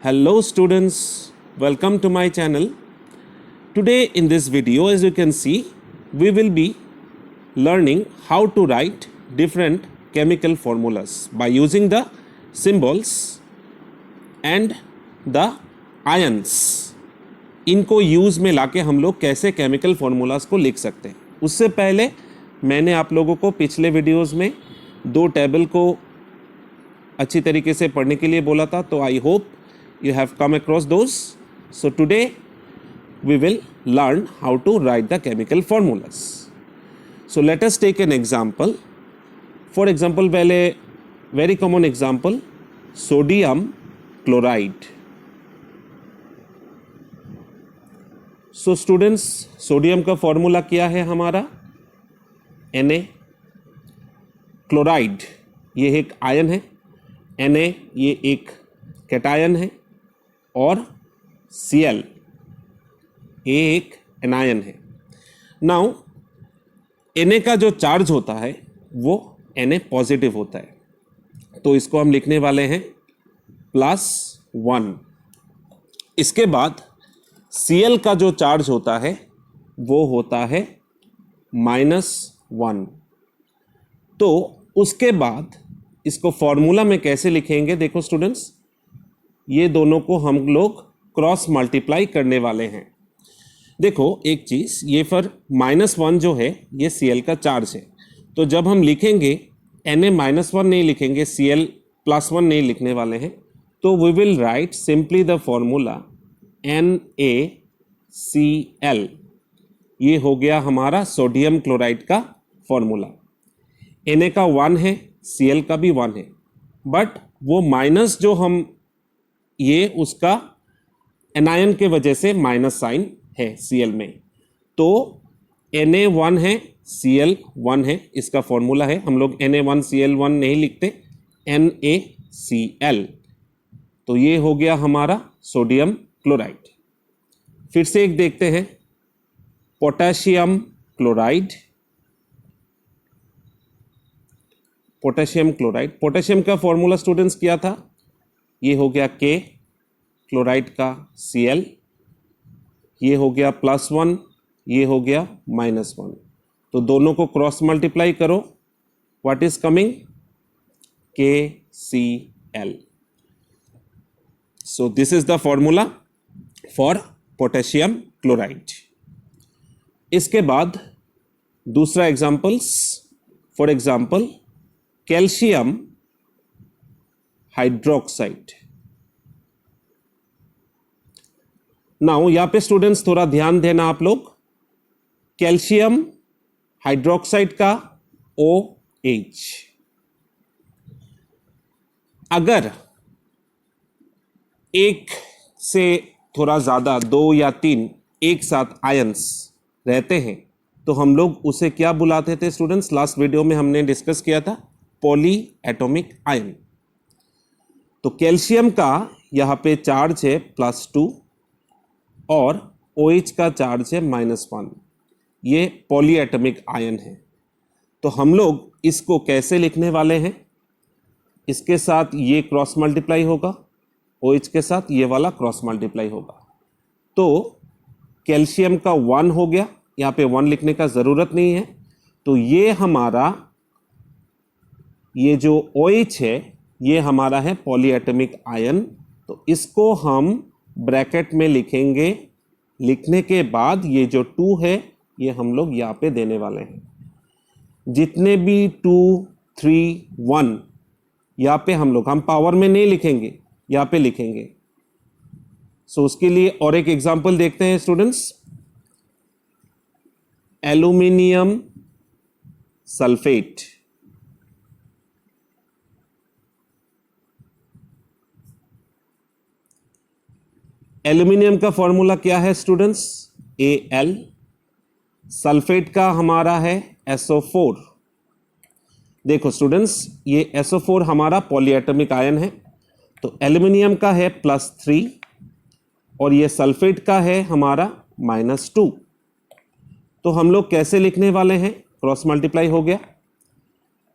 Hello students, welcome to my channel. Today in this video, as you can see, we will be learning how to write different chemical formulas by using the symbols and the ions. इनको use में लाके हम लोग कैसे chemical formulas को लिख सकते हैं। उससे पहले मैंने आप लोगों को पिछले वीडियोस में दो टेबल को अच्छी तरीके से पढ़ने के लिए बोला था, तो I hope you have come across those. So today we will learn how to write the chemical formulas. So let us take an example. For example, very common example, sodium chloride. So students, sodium का formula क्या है हमारा? Na. Chloride ये एक ion है, Na ये एक cation है और Cl ये एक एनायन है। नाउ Na का जो चार्ज होता है वो Na पॉजिटिव होता है, तो इसको हम लिखने वाले हैं +1। इसके बाद Cl का जो चार्ज होता है वो होता है -1। तो उसके बाद इसको फॉर्मूला में कैसे लिखेंगे? देखो स्टूडेंट्स, ये दोनों को हम लोग क्रॉस मल्टीप्लाई करने वाले हैं। देखो एक चीज़, ये पर -1 जो है ये Cl का चार्ज है, तो जब हम लिखेंगे Na-1 नहीं लिखेंगे, Cl +1 नहीं लिखने वाले हैं, तो we will write simply the formula NaCl। ये हो गया हमारा सोडियम क्लोराइड का फॉर्मूला। Na का 1 है, Cl का भी 1 है, बट वो माइनस जो हम ये उसका एनायन के वजह से माइनस साइन है Cl में, तो Na 1 है, Cl 1 है, इसका फॉर्मूला है। हम लोग Na1Cl1 नहीं लिखते, NaCl। तो ये हो गया हमारा सोडियम क्लोराइड। फिर से एक देखते हैं, potassium chloride. Potassium chloride, potassium का फॉर्मूला स्टूडेंट्स क्या था? ये हो गया K, क्लोराइड का Cl, ये हो गया +1, ये हो गया -1। तो दोनों को क्रॉस मल्टीप्लाई करो, what is coming? KCl। So this is the formula for potassium chloride. इसके बाद दूसरा examples, for example calcium hydroxide. Now यहां पे स्टूडेंट्स थोड़ा ध्यान देना आप लोग, कैल्शियम हाइड्रोक्साइड का OH, अगर एक से थोड़ा ज़्यादा 2 या 3 एक साथ आयंस रहते हैं तो हम लोग उसे क्या बुलाते थे स्टूडेंट्स? लास्ट वीडियो में हमने डिस्कस किया था, पॉली एटॉमिक आयन। तो कैल्शियम का यहाँ पे चार्ज है +2 और OH का चार्ज है -1। ये पॉली एटॉमिक आयन है। तो हम लोग इसको कैसे लिखने वाले हैं? इसके साथ ये क्रॉस मल्टीप्लाई होगा, OH के साथ ये वाला क्रॉस मल्टीप्लाई होगा। तो कैल्शियम का 1 हो गया, यहाँ पे 1 लिखने का ज़रूरत नहीं है। तो ये हमारा ये जो OH है ये हमारा है पॉली एटॉमिक आयन। तो इसको हम ब्रैकेट में लिखेंगे। लिखने के बाद ये जो 2 है ये हम लोग यहाँ पे देने वाले हैं। जितने भी 2, 3, 1 यहाँ पे हम पावर में नहीं लिखेंगे, यहाँ पे लिखेंगे। सो उसके लिए और एक एग्जांपल देखते हैं स्टूडेंट्स, एल्यूमिनियम सल्फेट। एल्यूमिनियम का फॉर्मूला क्या है स्टूडेंट्स? Al। सल्फेट का हमारा है SO4। देखो स्टूडेंट्स, ये SO4 हमारा पॉलीएटॉमिक आयन है, तो एल्यूमिनियम का है +3 और ये सल्फेट का है हमारा -2। तो हम लोग कैसे लिखने वाले हैं? क्रॉस मल्टीप्लाई हो गया।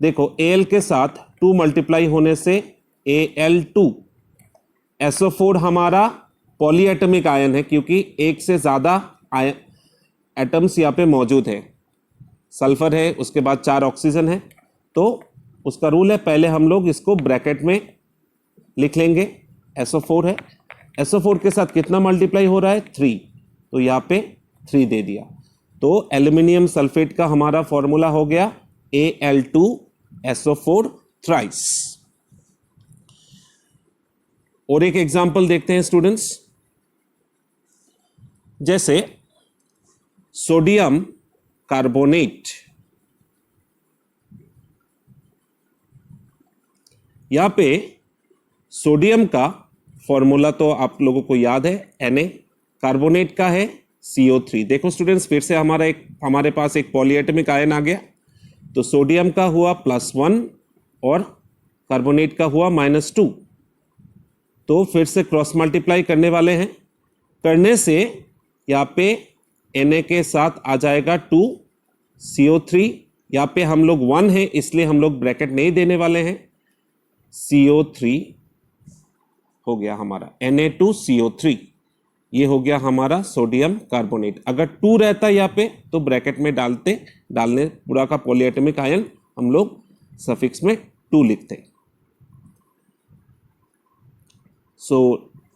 देखो Al के साथ 2 मल्टीप्लाई होने से Al2 SO4 हमारा पॉलीएटमिक आयन है क्योंकि एक से ज़्यादा एटम्स यहाँ पे मौजूद है। सल्फर है, उसके बाद 4 ऑक्सीजन है, तो उसका रूल है पहले हम लोग इसको ब्रैकेट में लिख लेंगे। SO4 है, SO4 के साथ कितना मल्टीप्लाई हो रहा है 3, तो यहाँ पे 3 दे दिया। तो एल्यूमिनियम सल्फेट का हमारा फॉर्मूला हो गया Al2SO4 थ्राइस। और एक एग्जांपल देखते हैं स्टूडेंट्स, जैसे सोडियम कार्बोनेट, यहां पे सोडियम का फॉर्मूला तो आप लोगों को याद है Na, कार्बोनेट का है CO3। देखो स्टूडेंट्स, फिर से हमारे पास एक पॉलीएटमिक आयन आ गया, तो सोडियम का हुआ +1 और कार्बोनेट का हुआ -2, तो फिर से क्रॉस मल्टीप्लाई करने वाले हैं। करने से यहाँ पे Na के साथ आ जाएगा 2 CO3, यहाँ पे हम लोग 1 है इसलिए हम लोग ब्रैकेट नहीं देने वाले हैं, CO3 हो गया हमारा Na2CO3, ये हो गया हमारा सोडियम कार्बोनेट। अगर 2 रहता यहाँ पे तो ब्रैकेट में डालने पूरा का पॉलीएटमिक आयन हम लोग सफिक्स में 2 लिखते। So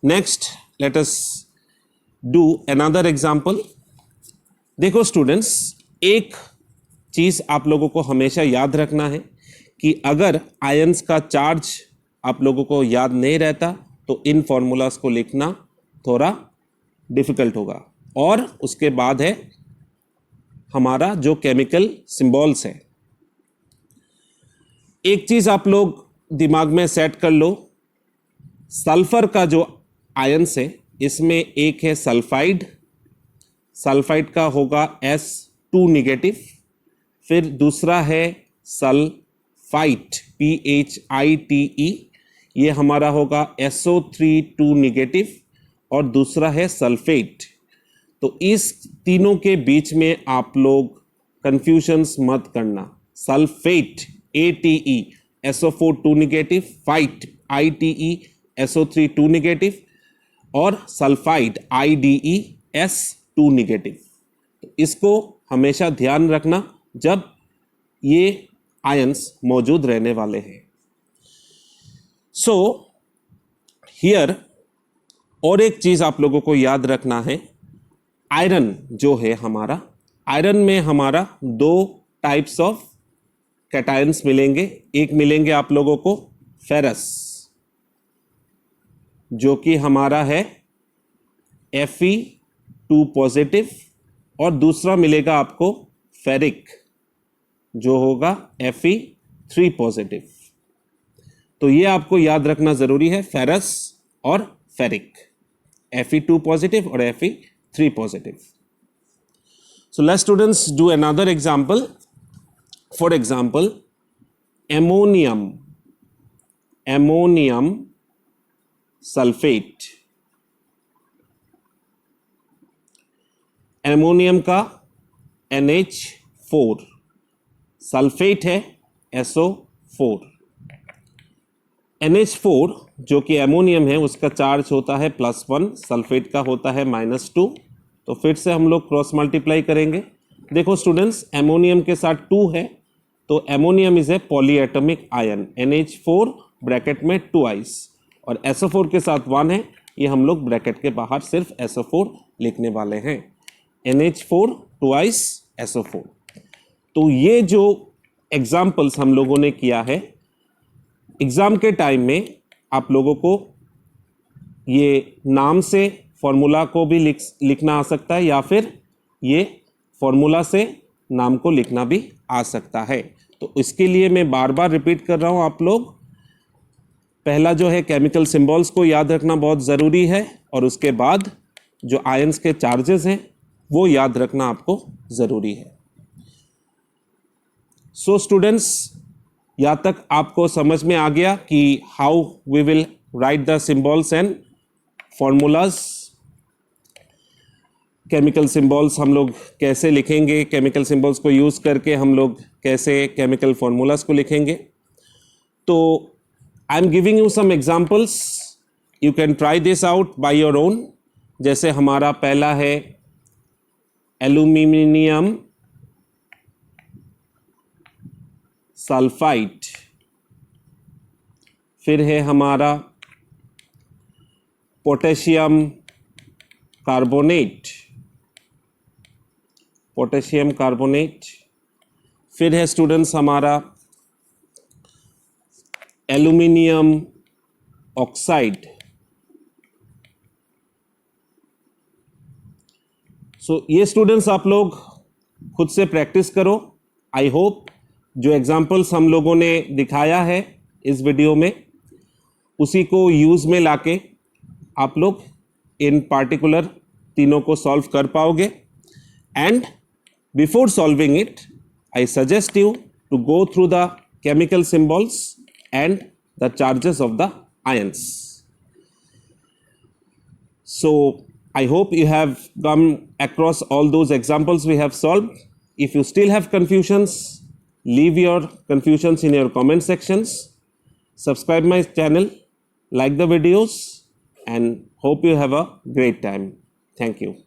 next let us do another example. देखो स्टूडेंट्स, एक चीज आप लोगों को हमेशा याद रखना है कि अगर आयंस का चार्ज आप लोगों को याद नहीं रहता तो इन फॉर्मूलाज को लिखना थोड़ा डिफिकल्ट होगा। और उसके बाद है हमारा जो केमिकल सिंबल्स है। एक चीज आप लोग दिमाग में सेट कर लो, सल्फर का जो आयंस है इसमें एक है सल्फाइड, सल्फाइड का होगा S2 नेगेटिव, फिर दूसरा है सल्फाइट PHITE, ये हमारा होगा SO3 2 नेगेटिव, और दूसरा है सल्फेट। तो इस तीनों के बीच में आप लोग कंफ्यूजन्स मत करना। Sulphate ATE SO4 2 negative, fight ITE SO3 2 negative, और सल्फाइड IDE S2 नेगेटिव। तो इसको हमेशा ध्यान रखना जब ये आयंस मौजूद रहने वाले हैं। सो हियर और एक चीज आप लोगों को याद रखना है, आयरन जो है हमारा, आयरन में हमारा 2 टाइप्स ऑफ कैटायंस मिलेंगे। एक मिलेंगे आप लोगों को फेरस, जो कि हमारा है Fe2 पॉजिटिव, और दूसरा मिलेगा आपको फेरिक, जो होगा Fe3 पॉजिटिव। तो ये आपको याद रखना जरूरी है, फेरस और फेरिक, Fe2 पॉजिटिव और Fe3 positive. So let's students do another example. For example ammonium sulphate, ammonium का NH4, सल्फेट है SO4। NH4 जो कि एमोनियम है उसका चार्ज होता है +1, सल्फेट का होता है -2। तो फिर से हम लोग क्रॉस मल्टीप्लाई करेंगे। देखो स्टूडेंट्स, एमोनियम के साथ 2 है तो ammonium is a polyatomic ion, NH4 bracket में 2 आइस, और SO4 के साथ 1 है, ये हम लोग ब्रैकेट के बाहर सिर्फ SO4 लिखने वाले हैं, NH4 2 आइस SO4। तो ये जो एग्जाम्पल्स हम लोगों ने किया है, एग्जाम के टाइम में आप लोगों को ये नाम से फॉर्मूला को भी लिखना आ सकता है, या फिर ये फॉर्मूला से नाम को लिखना भी आ सकता है। तो इसके लिए मैं बार बार रिपीट कर रहा हूँ, आप लोग पहला जो है केमिकल सिंबल्स को याद रखना बहुत ज़रूरी है, और उसके बाद जो आयंस के चार्जेस हैं वो याद रखना आपको ज़रूरी है। सो स्टूडेंट्स, यहाँ तक आपको समझ में आ गया कि how we will write the symbols and formulas. Chemical symbols हम लोग कैसे लिखेंगे, केमिकल सिंबल्स को यूज़ करके हम लोग कैसे केमिकल फॉर्मूलाज को लिखेंगे। तो I am giving you some examples You can try this out by your own. जैसे हमारा पहला है एल्यूमिनियम सल्फाइड, फिर है हमारा पोटेशियम कार्बोनेट, पोटेशियम कार्बोनेट, फिर है स्टूडेंट्स हमारा एल्यूमिनियम ऑक्साइड। सो ये स्टूडेंट्स आप लोग खुद से प्रैक्टिस करो। आई होप जो एग्जाम्पल्स हम लोगों ने दिखाया है इस वीडियो में उसी को यूज़ में लाके आप लोग इन पार्टिकुलर तीनों को सॉल्व कर पाओगे। And before solving it I suggest you to go through the chemical symbols and the charges of the ions. So I hope you have come across all those examples we have solved. If you still have confusions, leave your confusions in your comment sections. Subscribe my channel, like the videos, and hope you have a great time. Thank you.